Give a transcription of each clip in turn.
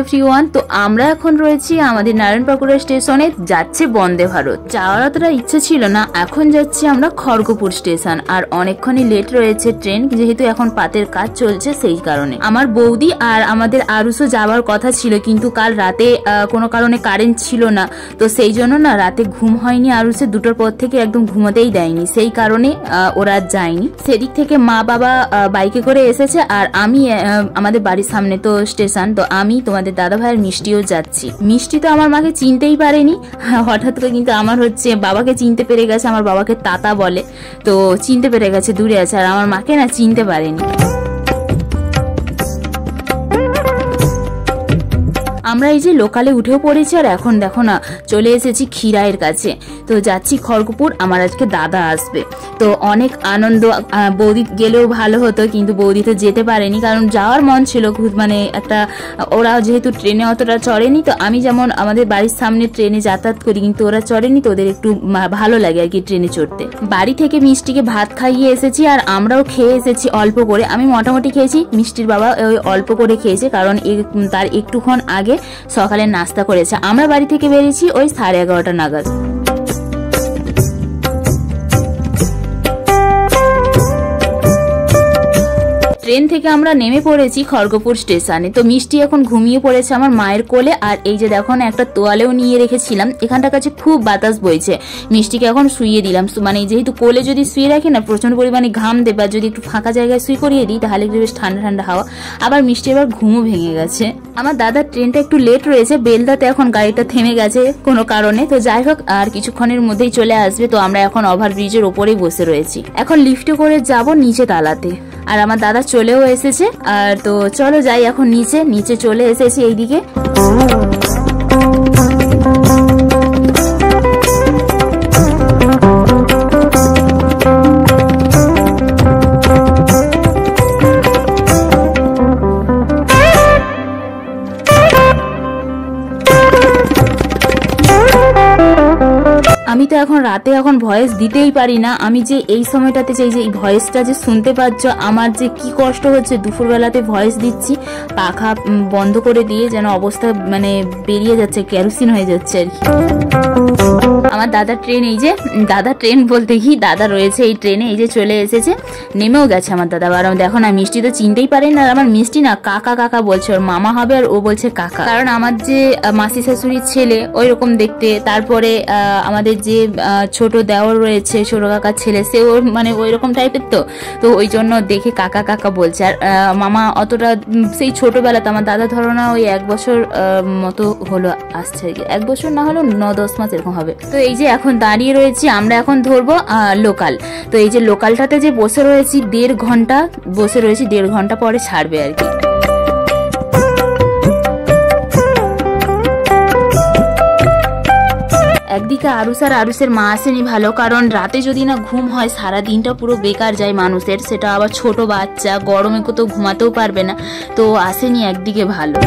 Everyone. তো আমরা এখন রয়েছি আমাদের নারায়ণপাকুড়া স্টেশনে, যাচ্ছে বন্দে ভারত। যাওয়ার অতটা ইচ্ছে ছিল না, এখন যাচ্ছি আমরা খড়গপুর স্টেশন। আর অনেকক্ষণই লেট রয়েছে ট্রেন, যেহেতু এখন পাতের কাজ চলছে সেই কারণে। আমার বৌদি আর আমাদের আরুষও যাওয়ার কথা ছিল, কিন্তু কাল রাতে কোনো কারণে কারেন্ট ছিল না, তো সেই জন্য না রাতে ঘুম হয়নি। আরুষের 2টার পর থেকে একদম ঘুমোতেই দেয়নি, সেই কারণে ওরা যায়নি। সেদিক থেকে মা বাবা বাইকে করে এসেছে, আর আমি আমাদের বাড়ির সামনে তো স্টেশন, তো আমি তোমাদের দাদা ভাইয়ের মিষ্টিও যাচ্ছি। মিষ্টি তো আমার মাকে চিনতেই পারেনি হঠাৎ করে, কিন্তু আমার হচ্ছে বাবাকে চিনতে পেরে গেছে। আমার বাবাকে তাতা বলে, তো চিনতে পেরে গেছে, দূরে আছে। আর আমার মাকে না চিনতে পারেনি। আমরা এই যে লোকালে উঠেও পড়েছি, আর এখন দেখো না চলে এসেছি খিরাইয়ের কাছে। তো যাচ্ছি খড়গপুর, আমার আজকে দাদা আসবে, তো অনেক আনন্দ। বৌদি গেলেও ভালো হতো, কিন্তু বৌদি তো যেতে পারেনি, কারণ যাওয়ার মন ছিল মানে একটা। ওরা যেহেতু ট্রেনে অতটা চড়েনি, তো আমি যেমন আমাদের বাড়ির সামনে ট্রেনে যাতায়াত করি, কিন্তু ওরা চড়েনি, তো ওদের একটু ভালো লাগে আর কি ট্রেনে চড়তে। বাড়ি থেকে মিষ্টিকে ভাত খাইয়ে এসেছি, আর আমরাও খেয়ে এসেছি অল্প করে। আমি মোটামুটি খেয়েছি, মিষ্টির বাবা ওই অল্প করে খেয়েছে, কারণ তার একটুক্ষণ আগে সকালে নাস্তা করেছে। আমরা বাড়ি থেকে বেরিয়েছি ওই 11:30 নাগাদ। ট্রেন থেকে আমরা নেমে পড়েছি খড়গপুর স্টেশনে। তো মিষ্টি এখন ঘুমিয়ে পড়েছে আমার মায়ের কোলে, আর এই যে দেখো না একটা তোয়ালেও নিয়ে রেখেছিলাম, এখানটার কাছে খুব বাতাস বইছে। মিষ্টিকে এখন শুইয়ে দিলাম, মানে যেহেতু কোলে যদি শুয়ে রাখি না প্রচন্ড পরিমাণে ঘাম দেবে, আর যদি একটু ফাঁকা জায়গায় শুয়ে করিয়ে দিই তাহলে একটু বেশ ঠান্ডা ঠান্ডা হাওয়া। আবার মিষ্টি এবার ঘুমও ভেঙে গেছে। আমার দাদার ট্রেনটা একটু লেট রয়েছে, বেলদাতে এখন গাড়িটা থেমে গেছে কোনো কারণে। তো যাই হোক, আর কিছুক্ষণের মধ্যেই চলে আসবে। তো আমরা এখন ওভারব্রিজের ওপরেই বসে রয়েছি, এখন লিফটে করে যাব নিচে তালাতে। আর আমার দাদা চলেও এসেছে, আর তো চলো যাই এখন নিচে চলে এসেছি এইদিকে। আমি তো এখন রাতে ভয়েস দিতেই পারি না। আমি যে এই সময়টাতে যে এই ভয়েসটা যে শুনতে পাচ্ছ, আমার যে কি কষ্ট হচ্ছে। দুপুরবেলাতে ভয়েস দিচ্ছি পাখা বন্ধ করে দিয়ে, যেন অবস্থা মানে বেরিয়ে যাচ্ছে, কেরোসিন হয়ে যাচ্ছে আর কি। আমার দাদার ট্রেন, এই যে দাদা ট্রেন বলতে কি দাদা রয়েছে এই ট্রেনে, এই যে চলে এসেছে, নেমেও গেছে আমার দাদা। আর দেখো না মিষ্টি তো চিনতেই পারেন না, আর আমার মিষ্টি না কাকা কাকা বলছে, ওর মামা হবে আর ও বলছে কাকা। কারণ আমার যে মাসি শাশুড়ির ছেলে ওই রকম দেখতে, তারপরে আমাদের যে ছোট দেওর রয়েছে ছোট কাকার ছেলে, সে ওর মানে ওই রকম টাইপের, তো ওই জন্য দেখে কাকা কাকা বলছে। আর মামা অতটা সেই ছোটবেলাতে, আমার দাদা ধরো না ওই 1 বছর মতো হলো আসছে, 1 বছর না হলো 9-10 মাস এরকম হবে। তো এই যে এখন দাঁড়িয়ে রয়েছি, আমরা এখন ধরবো লোকাল। তো এই যে লোকালটাতে যে বসে রয়েছি 1.5 ঘন্টা বসে রয়েছি, 1.5 ঘন্টা পরে ছাড়বে আর কি। একদিকে আরুষের মা আসেনি ভালো, কারণ রাতে যদি না ঘুম হয় সারা দিনটা পুরো বেকার যায় মানুষের, সেটা আবার ছোট বাচ্চা, গরমে কোথাও ঘুমাতেও পারবে না, তো আসেনি একদিকে ভালো।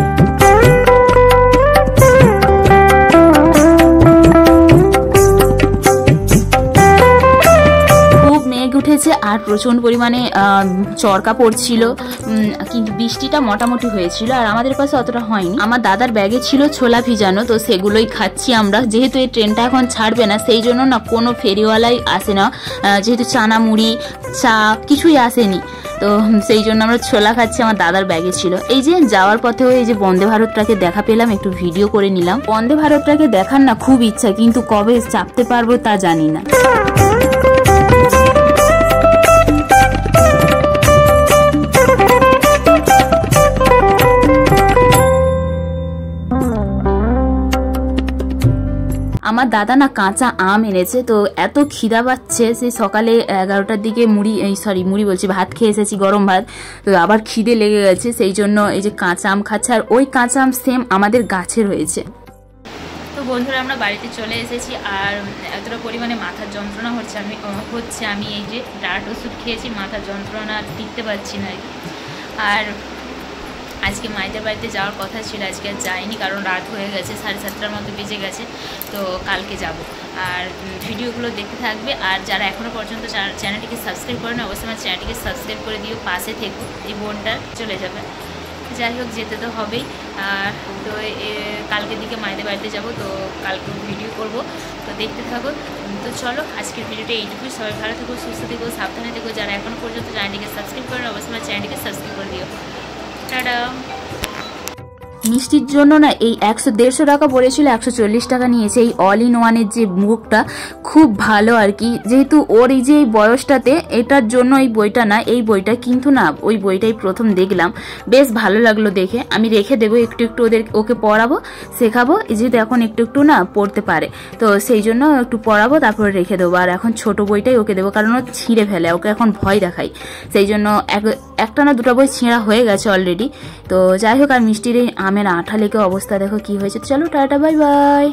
উঠেছে আর প্রচন্ড পরিমাণে চরকা পড়ছিল, কিন্তু বৃষ্টিটা মোটামুটি হয়েছিল, আর আমাদের পাশে অতটা হয়নি। আমার দাদার ব্যাগে ছিল ছোলা ভিজানো, তো সেগুলোই খাচ্ছি আমরা। যেহেতু এই ট্রেনটা এখন ছাড়বে না, সেই জন্য না কোনো ফেরিওয়ালাই আসে না, যেহেতু চানা মুড়ি চা কিছুই আসেনি, তো সেই জন্য আমরা ছোলা খাচ্ছি, আমার দাদার ব্যাগে ছিল। এই যে যাওয়ার পথেও এই যে বন্দে ভারতটাকে দেখা পেলাম, একটু ভিডিও করে নিলাম। বন্দে ভারতটাকে দেখার না খুব ইচ্ছা, কিন্তু কবে চাপতে পারবো তা জানি না। আমার দাদা না কাঁচা আম এনেছে, তো এত খিদা পাচ্ছে, সেই সকালে 11টার দিকে মুড়ি বলছি ভাত খেয়ে এসেছি, গরম ভাত, তো আবার খিদে লেগে গেছে, সেই জন্য এই যে কাঁচা আম খাচ্ছে। আর ওই কাঁচা আম সেম আমাদের গাছে রয়েছে। তো বন্ধুরা আমরা বাড়িতে চলে এসেছি, আর এতটা পরিমাণে মাথার যন্ত্রণা হচ্ছে, আমি এই যে ডার্ট ওষুধ খেয়েছি, মাথার যন্ত্রণা টিকতে পারছি না। আর আজকে মায়েদের বাড়িতে যাওয়ার কথা ছিল, আজকে আর যাইনি, কারণ রাত হয়ে গেছে, 7:30টার মতো বেজে গেছে, তো কালকে যাব। আর ভিডিওগুলো দেখতে থাকবে, আর যারা এখনও পর্যন্ত চ্যানেলটিকে সাবস্ক্রাইব করে না, অবশ্যই আমার চ্যানেলটিকে সাবস্ক্রাইব করে দিও, পাশে থেকো। এই বোনটা চলে যাবে। যাই হোক যেতে তো হবেই। আর তো কালকের দিকে মায়েদের বাড়িতে যাব, তো কালকে ভিডিও করব, তো দেখতে থাকো। তো চলো আজকের ভিডিওটা এইটুকুই। সবাই ভালো থেকো, সুস্থ থেকো, সাবধানে থেকো। যারা এখনও পর্যন্ত চ্যানেলটিকে সাবস্ক্রাইব করেন অবশ্যই আমার চ্যানেলটিকে সাবস্ক্রাইব করে দিও। টাটা। মিষ্টির জন্য না এই 100-150 টাকা পড়েছিল, 140 টাকা নিয়েছে। এই অল ইন ওয়ানের যে মুখটা খুব ভালো আর কি, যেহেতু ওর এই যে এই বয়সটাতে, এটার জন্য এই বইটা না, এই বইটা কিন্তু না ওই বইটাই প্রথম দেখলাম, বেশ ভালো লাগলো দেখে। আমি রেখে দেবো, একটু একটু ওকে পড়াবো, শেখাবো, যেহেতু এখন একটু একটু না পড়তে পারে, তো সেই জন্য একটু পড়াবো, তারপরে রেখে দেবো। আর এখন ছোট বইটাই ওকে দেবো, কারণ ও ছিঁড়ে ফেলে, ওকে এখন ভয় দেখাই, সেই জন্য একটা না দুটো বই ছেঁড়া হয়ে গেছে অলরেডি। তো যাই হোক, আর মিষ্টির এই আমের আঠা লেগে অবস্থা দেখো কি হয়েছে। চলো টাটা, বাই বাই।